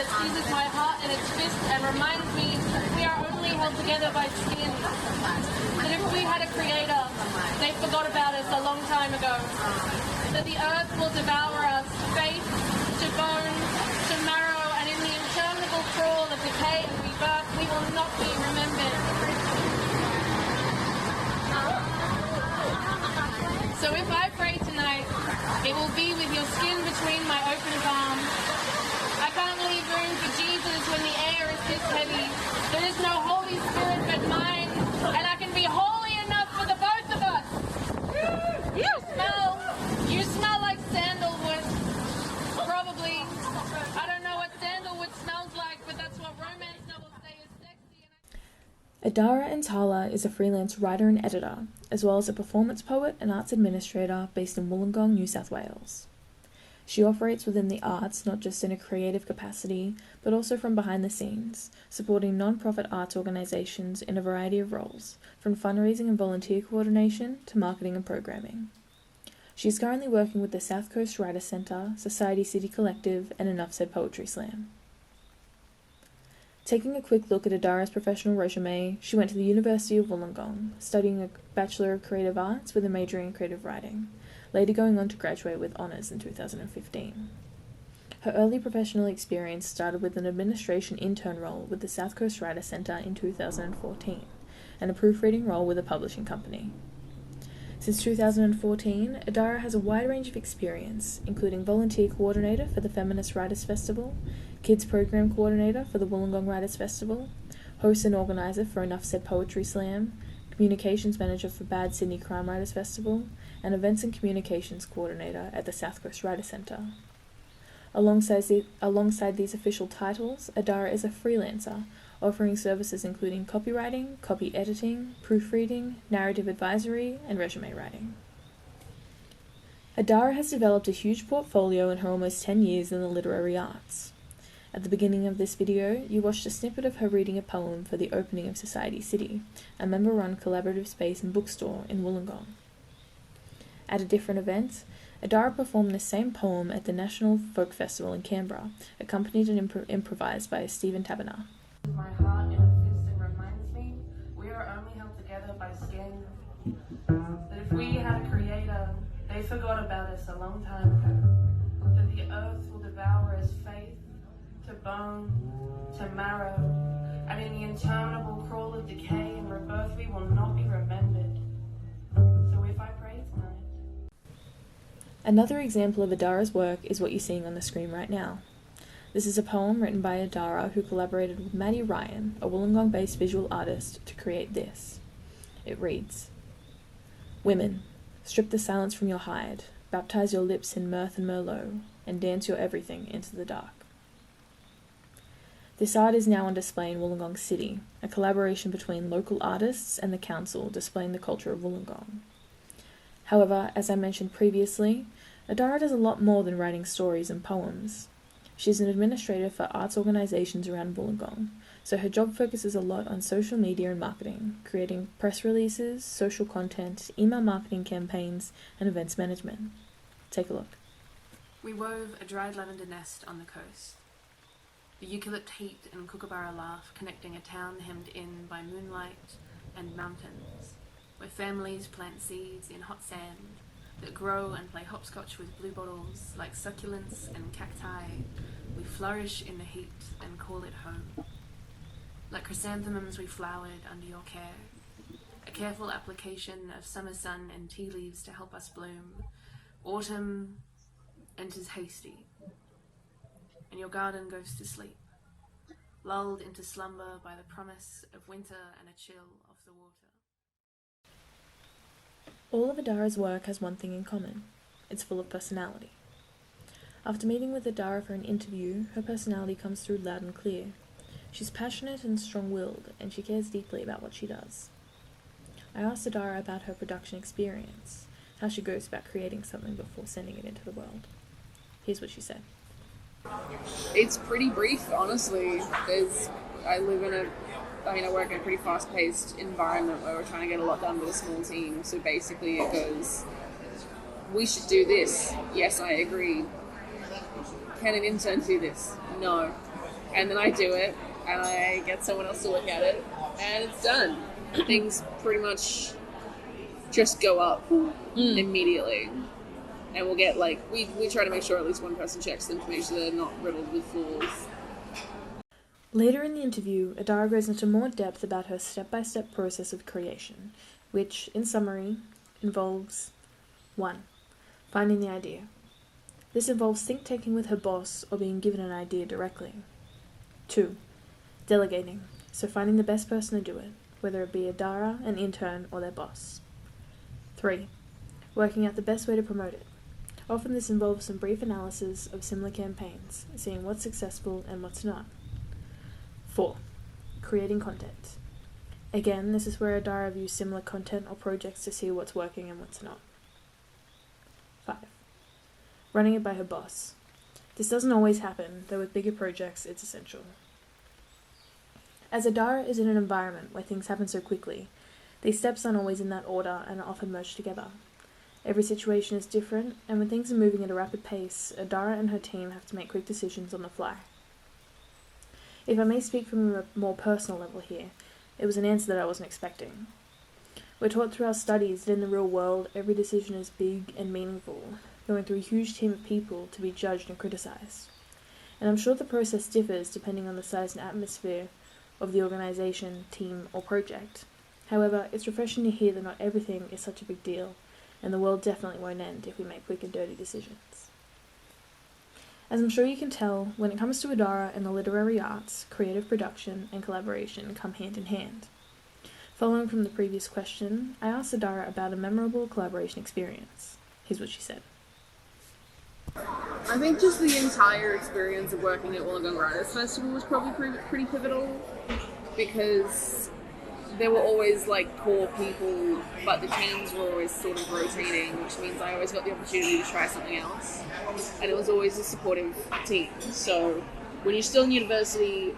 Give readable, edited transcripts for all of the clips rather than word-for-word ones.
that seizes my heart in its fist and reminds me we are only held together by skin. That if we had a creator, they forgot about us a long time ago. That the earth will devour us, face to bone, to marrow, and in the interminable crawl of decay and rebirth, we will not be remembered. So if I pray tonight, it will be with your skin between my open palms. I can't leave room for Jesus when the air is this heavy. There is no Holy Spirit but mine, and I can be holy enough for the both of us. You smell like sandalwood. Probably. I don't know what sandalwood smells like, but that's what romance novels say is sexy. Adara Enthaler is a freelance writer and editor, as well as a performance poet and arts administrator based in Wollongong, New South Wales. She operates within the arts not just in a creative capacity, but also from behind the scenes, supporting non-profit arts organisations in a variety of roles, from fundraising and volunteer coordination to marketing and programming. She is currently working with the South Coast Writer Centre, Society City Collective, and Enough Said Poetry Slam. Taking a quick look at Adara's professional resume, she went to the University of Wollongong, studying a Bachelor of Creative Arts with a major in creative writing, later going on to graduate with honours in 2015. Her early professional experience started with an administration intern role with the South Coast Writer Centre in 2014, and a proofreading role with a publishing company. Since 2014, Adara has a wide range of experience, including volunteer coordinator for the Feminist Writers Festival, kids program coordinator for the Wollongong Writers Festival, host and organiser for Enough Said Poetry Slam, communications manager for Bad Sydney Crime Writers Festival, and events and communications coordinator at the South Coast Writer Centre. Alongside these official titles, Adara is a freelancer, offering services including copywriting, copy editing, proofreading, narrative advisory, and resume writing. Adara has developed a huge portfolio in her almost 10 years in the literary arts. At the beginning of this video, you watched a snippet of her reading a poem for the opening of Society City, a member-run collaborative space and bookstore in Wollongong. At a different event, Adara performed the same poem at the National Folk Festival in Canberra, accompanied and improvised by Stephen Taberner. My heart in a fist and reminds me we are only held together by skin. That if we had a creator, they forgot about us a long time ago. That the earth will devour us faith to bone, to marrow, and in the interminable crawl of decay and rebirth we will not be remembered. So if I pray tonight. Another example of Adara's work is what you're seeing on the screen right now. This is a poem written by Adara, who collaborated with Maddie Ryan, a Wollongong-based visual artist, to create this. It reads, "Women, strip the silence from your hide, baptize your lips in mirth and merlot, and dance your everything into the dark." This art is now on display in Wollongong City, a collaboration between local artists and the council displaying the culture of Wollongong. However, as I mentioned previously, Adara does a lot more than writing stories and poems. She's an administrator for arts organisations around Wollongong, so her job focuses a lot on social media and marketing, creating press releases, social content, email marketing campaigns, and events management. Take a look. We wove a dried lavender nest on the coast. The eucalypt heat and kookaburra laugh connecting a town hemmed in by moonlight and mountains, where families plant seeds in hot sand that grow and play hopscotch with blue bottles like succulents and cacti. We flourish in the heat and call it home. Like chrysanthemums we flowered under your care, a careful application of summer sun and tea leaves to help us bloom. Autumn enters hasty, and your garden goes to sleep, lulled into slumber by the promise of winter and a chill of the water. All of Adara's work has one thing in common. It's full of personality. After meeting with Adara for an interview, her personality comes through loud and clear. She's passionate and strong-willed, and she cares deeply about what she does. I asked Adara about her production experience, how she goes about creating something before sending it into the world. Here's what she said. It's pretty brief, honestly. I work in a pretty fast-paced environment where we're trying to get a lot done with a small team. So basically it goes, we should do this. Yes, I agree. Can an intern do this? No. and then I do it, and I get someone else to look at it, and it's done. Things pretty much just go up immediately. And we'll get, like, we try to make sure at least one person checks them to make sure they're not riddled with flaws. Later in the interview, Adara goes into more depth about her step-by-step process of creation, which, in summary, involves 1. Finding the idea. This involves think-taking with her boss or being given an idea directly. 2. Delegating, so finding the best person to do it, whether it be Adara, an intern, or their boss. 3. Working out the best way to promote it. Often this involves some brief analysis of similar campaigns, seeing what's successful and what's not. 4. Creating content. Again, this is where Adara views similar content or projects to see what's working and what's not. 5. Running it by her boss. This doesn't always happen, though with bigger projects it's essential. As Adara is in an environment where things happen so quickly, these steps aren't always in that order and are often merged together. Every situation is different, and when things are moving at a rapid pace, Adara and her team have to make quick decisions on the fly. If I may speak from a more personal level here, it was an answer that I wasn't expecting. We're taught through our studies that in the real world, every decision is big and meaningful, going through a huge team of people to be judged and criticised. And I'm sure the process differs depending on the size and atmosphere of the organisation, team, or project. However, it's refreshing to hear that not everything is such a big deal, and the world definitely won't end if we make quick and dirty decisions. As I'm sure you can tell, when it comes to Adara and the literary arts, creative production and collaboration come hand in hand. Following from the previous question, I asked Adara about a memorable collaboration experience. Here's what she said. I think just the entire experience of working at Wollongong Writers Festival was probably pretty pivotal, because there were always, like, core people, but the teams were always sort of rotating, which means I always got the opportunity to try something else. And it was always a supportive team. So when you're still in university,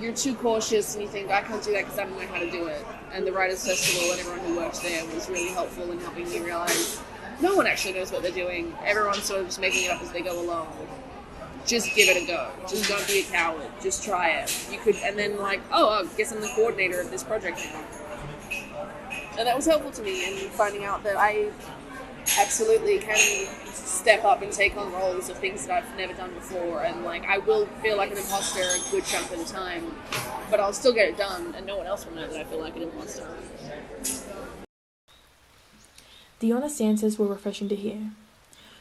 you're too cautious and you think, I can't do that because I don't know how to do it. And the Writers' Festival and everyone who works there was really helpful in helping me realise no one actually knows what they're doing. Everyone's sort of just making it up as they go along. Just give it a go. Just don't be a coward. Just try it. You could, and then like, I guess I'm the coordinator of this project now. And that was helpful to me in finding out that I absolutely can step up and take on roles of things that I've never done before. And like, I will feel like an imposter a good chunk of the time, but I'll still get it done, and no one else will know that I feel like an imposter. The honest answers were refreshing to hear.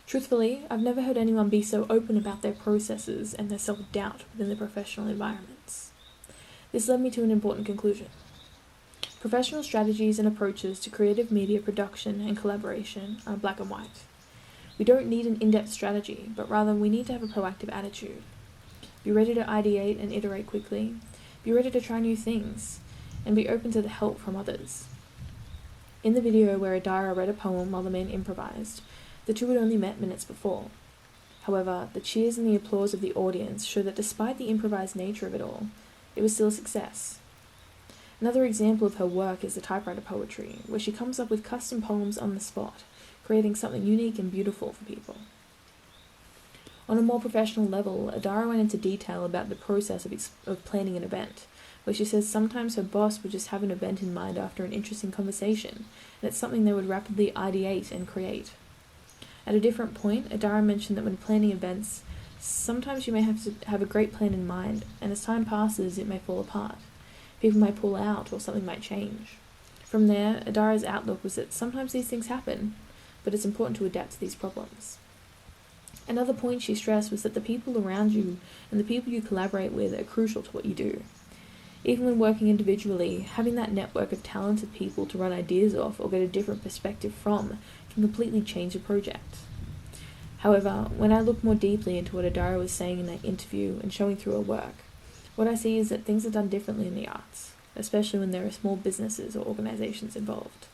Truthfully, I've never heard anyone be so open about their processes and their self-doubt within their professional environments. This led me to an important conclusion. Professional strategies and approaches to creative media production and collaboration are black and white. We don't need an in-depth strategy, but rather we need to have a proactive attitude. Be ready to ideate and iterate quickly, be ready to try new things, and be open to the help from others. In the video where Adara read a poem while the men improvised, the two had only met minutes before. However, the cheers and the applause of the audience show that despite the improvised nature of it all, it was still a success. Another example of her work is the typewriter poetry, where she comes up with custom poems on the spot, creating something unique and beautiful for people. On a more professional level, Adara went into detail about the process of planning an event, where she says sometimes her boss would just have an event in mind after an interesting conversation, and it's something they would rapidly ideate and create. At a different point, Adara mentioned that when planning events, sometimes you may have to have a great plan in mind, and as time passes, it may fall apart. People might pull out, or something might change. From there, Adara's outlook was that sometimes these things happen, but it's important to adapt to these problems. Another point she stressed was that the people around you and the people you collaborate with are crucial to what you do. Even when working individually, having that network of talented people to run ideas off or get a different perspective from can completely change a project. However, when I look more deeply into what Adara was saying in that interview and showing through her work, what I see is that things are done differently in the arts, especially when there are small businesses or organisations involved.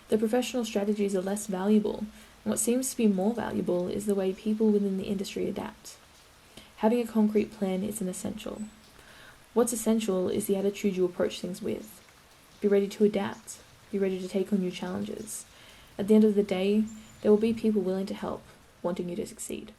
The professional strategies are less valuable, and what seems to be more valuable is the way people within the industry adapt. Having a concrete plan isn't essential. What's essential is the attitude you approach things with. Be ready to adapt. Be ready to take on new challenges. At the end of the day, there will be people willing to help, wanting you to succeed.